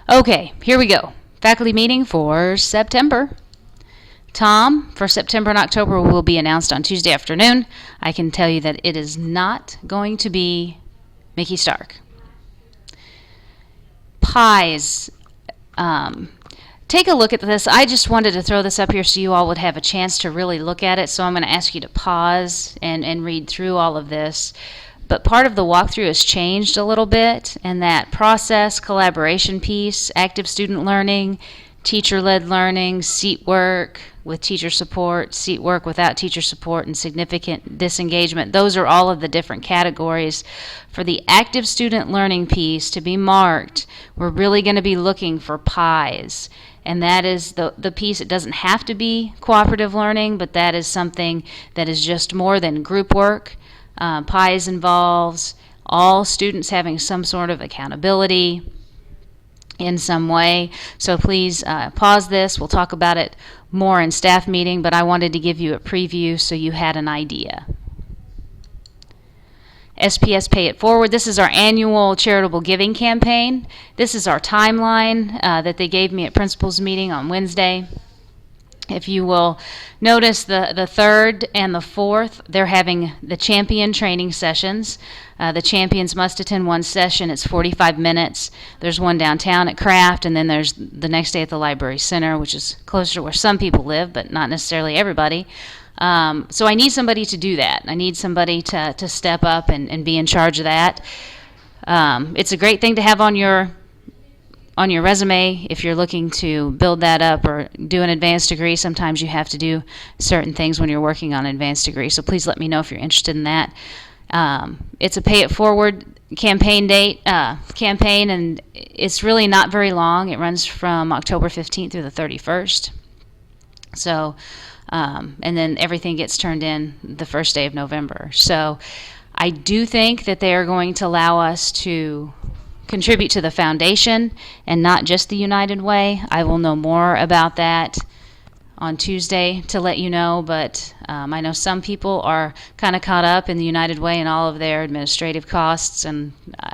Okay, here we go. Faculty meeting for September. Tom, for September and October, will be announced on Tuesday afternoon. I can tell you that it is not going to be Mickey Stark. Pies. Take a look at this. I just wanted to throw this up here so you all would have a chance to really look at it. So I'm going to ask you to pause and read through all of this. But part of the walkthrough has changed a little bit, and that process, collaboration piece, active student learning, teacher-led learning, seat work with teacher support, seat work without teacher support, and significant disengagement. Those are all of the different categories. For the active student learning piece to be marked, we're really going to be looking for pies. And that is the piece. It doesn't have to be cooperative learning, but that is something that is just more than group work. PIES involves all students having some sort of accountability in some way. So please pause this. We'll talk about it more in staff meeting, but I wanted to give you a preview so you had an idea. SPS Pay It Forward. This is our annual charitable giving campaign. This is our timeline that they gave me at principals meeting on Wednesday. If you will notice, the 3rd and the 4th, they're having the champion training sessions. The champions must attend one session. It's 45 minutes. There's one downtown at Craft, and then there's the next day at the Library Center, which is closer to where some people live, but not necessarily everybody. So I need somebody to do that. I need somebody to step up and be in charge of that. It's a great thing to have on your resume if you're looking to build that up or do an advanced degree. Sometimes you have to do certain things when you're working on an advanced degree, so please let me know if you're interested in that. It's a Pay It Forward campaign, and it's really not very long. It runs from October 15th through the 31st. So, and then everything gets turned in the first day of November. So I do think that they are going to allow us to contribute to the foundation and not just the United Way. I will know more about that on Tuesday to let you know, but I know some people are kind of caught up in the United Way and all of their administrative costs, and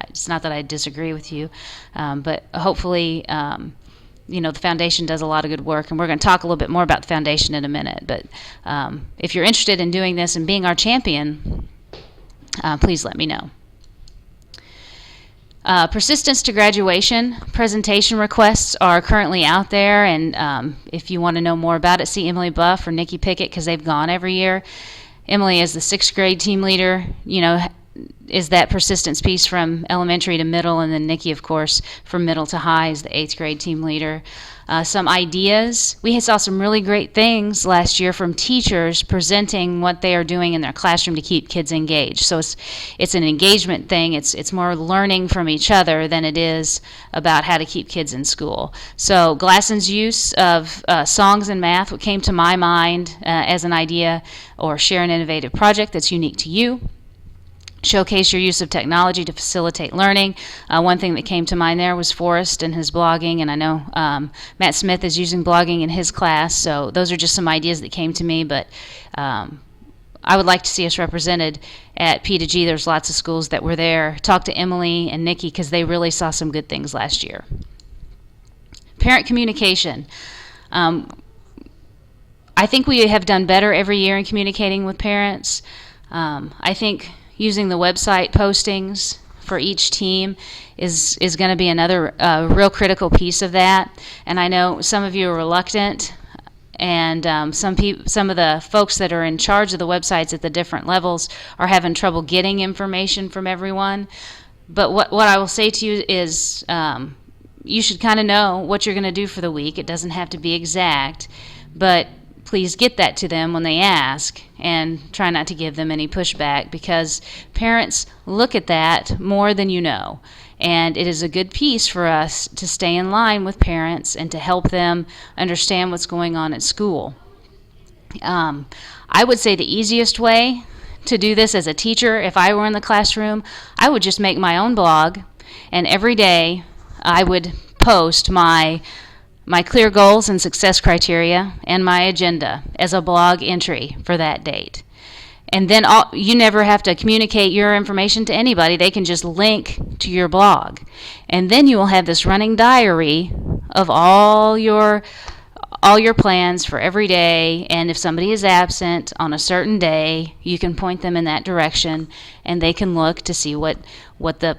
it's not that I disagree with you, but hopefully the foundation does a lot of good work, and we're going to talk a little bit more about the foundation in a minute. But if you're interested in doing this and being our champion, please let me know. Persistence to graduation presentation requests are currently out there, and if you want to know more about it, see Emily Buff or Nikki Pickett, because they've gone every year. Emily is the 6th grade team leader, is that persistence piece from elementary to middle, and then Nikki, of course, from middle to high is the 8th grade team leader. Some ideas. We saw some really great things last year from teachers presenting what they are doing in their classroom to keep kids engaged. So it's an engagement thing. It's more learning from each other than it is about how to keep kids in school. So Glasson's use of songs and math, what came to my mind as an idea, or share an innovative project that's unique to you. Showcase your use of technology to facilitate learning. One thing that came to mind there was Forrest and his blogging, and I know Matt Smith is using blogging in his class, so those are just some ideas that came to me, but I would like to see us represented at P2G. There's lots of schools that were there. Talk to Emily and Nikki, because they really saw some good things last year. Parent communication. I think we have done better every year in communicating with parents. I think using the website postings for each team is going to be another real critical piece of that. And I know some of you are reluctant, and some of the folks that are in charge of the websites at the different levels are having trouble getting information from everyone. But what I will say to you is you should kind of know what you're going to do for the week. It doesn't have to be exact, but please get that to them when they ask, and try not to give them any pushback, because parents look at that more than you know. And it is a good piece for us to stay in line with parents and to help them understand what's going on at school. I would say the easiest way to do this as a teacher, if I were in the classroom, I would just make my own blog, and every day I would post my clear goals and success criteria and my agenda as a blog entry for that date. And then you never have to communicate your information to anybody. They can just link to your blog. And then you will have this running diary of all your plans for every day, and if somebody is absent on a certain day, you can point them in that direction, and they can look to see what the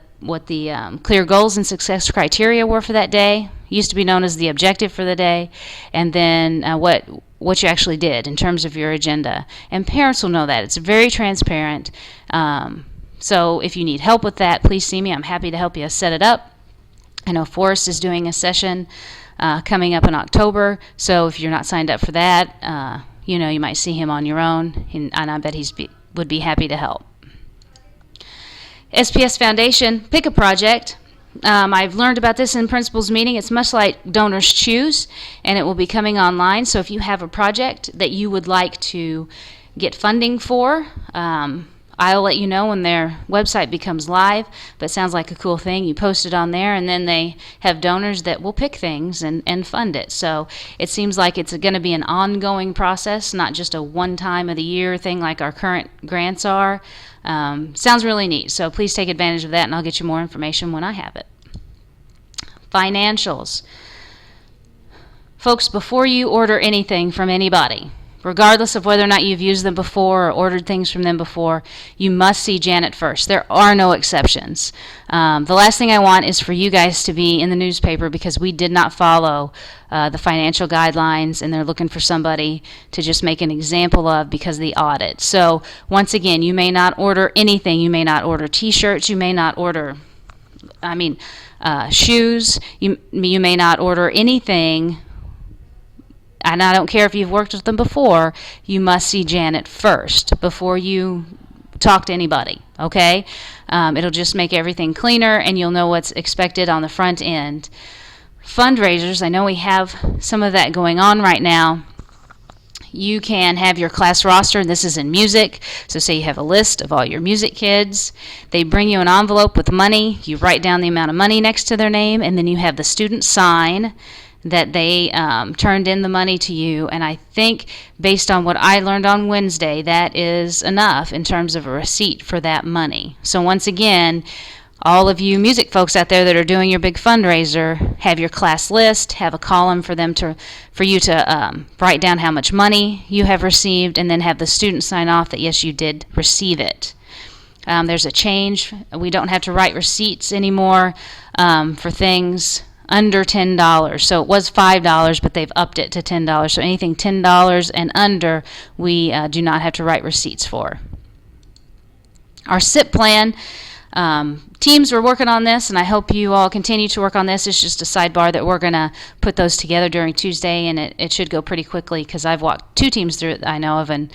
clear goals and success criteria were for that day. Used to be known as the objective for the day, and then what you actually did in terms of your agenda. And parents will know that. It's very transparent. So if you need help with that, please see me. I'm happy to help you set it up. I know Forrest is doing a session coming up in October, so if you're not signed up for that, you might see him on your own, and I bet would be happy to help. SPS Foundation, pick a project. I've learned about this in principals meeting. It's much like Donors Choose, and it will be coming online. So if you have a project that you would like to get funding for, I'll let you know when their website becomes live, but it sounds like a cool thing. You post it on there, and then they have donors that will pick things and fund it. So it seems like it's going to be an ongoing process, not just a one-time of the year thing like our current grants are. Sounds really neat, so please take advantage of that, and I'll get you more information when I have it. Financials. Folks, before you order anything from anybody, regardless of whether or not you've used them before or ordered things from them before, you must see Janet first. There are no exceptions. The last thing I want is for you guys to be in the newspaper because we did not follow the financial guidelines, and they're looking for somebody to just make an example of because of the audit. So once again, you may not order anything. You may not order T-shirts. You may not order, shoes. You may not order anything. And I don't care if you've worked with them before, you must see Janet first before you talk to anybody, okay? It'll just make everything cleaner, and you'll know what's expected on the front end. Fundraisers, I know we have some of that going on right now. You can have your class roster, and this is in music. So say you have a list of all your music kids. They bring you an envelope with money. You write down the amount of money next to their name, and then you have the student sign that they turned in the money to you. And I think based on what I learned on Wednesday, that is enough in terms of a receipt for that money. So once again, all of you music folks out there that are doing your big fundraiser, have your class list, have a column for you to write down how much money you have received, and then have the student sign off that yes, you did receive it. There's a change. We don't have to write receipts anymore for things under $10. So it was $5, but they've upped it to $10. So anything $10 and under, we do not have to write receipts for. Our SIP plan, teams were working on this, and I hope you all continue to work on this. It's just a sidebar that we're going to put those together during Tuesday, and it should go pretty quickly because I've walked 2 teams through it that I know of, and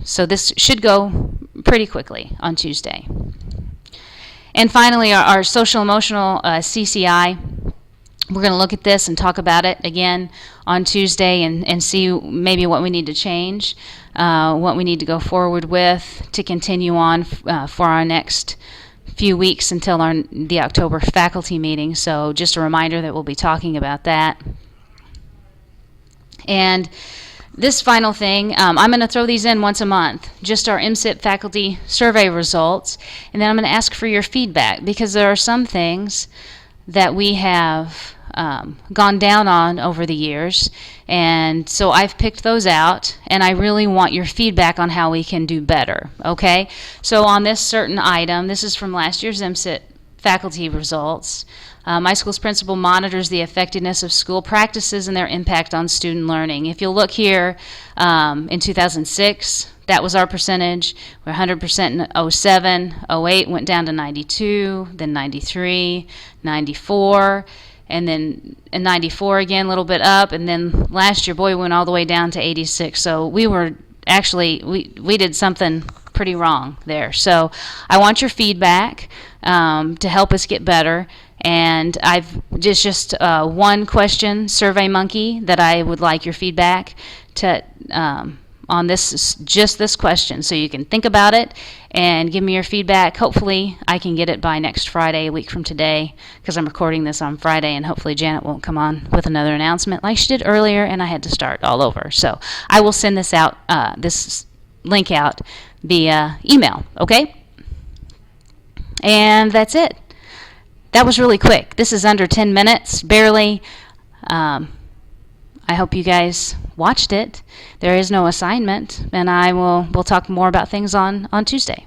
so this should go pretty quickly on Tuesday. And finally, our social emotional CCI. We're going to look at this and talk about it again on Tuesday and see maybe what we need to change, what we need to go forward with to continue on for our next few weeks until the October faculty meeting. So just a reminder that we'll be talking about that. And this final thing, I'm going to throw these in once a month, just our MSIP faculty survey results, and then I'm going to ask for your feedback because there are some things that we have gone down on over the years, and so I've picked those out, and I really want your feedback on how we can do better, okay? So on this certain item, this is from last year's MSIP faculty results. My school's principal monitors the effectiveness of school practices and their impact on student learning. If you'll look here, in 2006, that was our percentage. We're 100% in 07. 08 went down to 92, then 93, 94, and then in 94 again, a little bit up, and then last year, boy, we went all the way down to 86. So we were actually, we did something pretty wrong there. So I want your feedback to help us get better. And I've just one question, SurveyMonkey, that I would like your feedback to on this, just this question, so you can think about it and give me your feedback. Hopefully I can get it by next Friday, a week from today, because I'm recording this on Friday, and hopefully Janet won't come on with another announcement like she did earlier and I had to start all over. So I will send this out, this link out via email, okay? And that's it. That was really quick. This is under 10 minutes, barely. I hope you guys watched it. There is no assignment, and we'll talk more about things on Tuesday.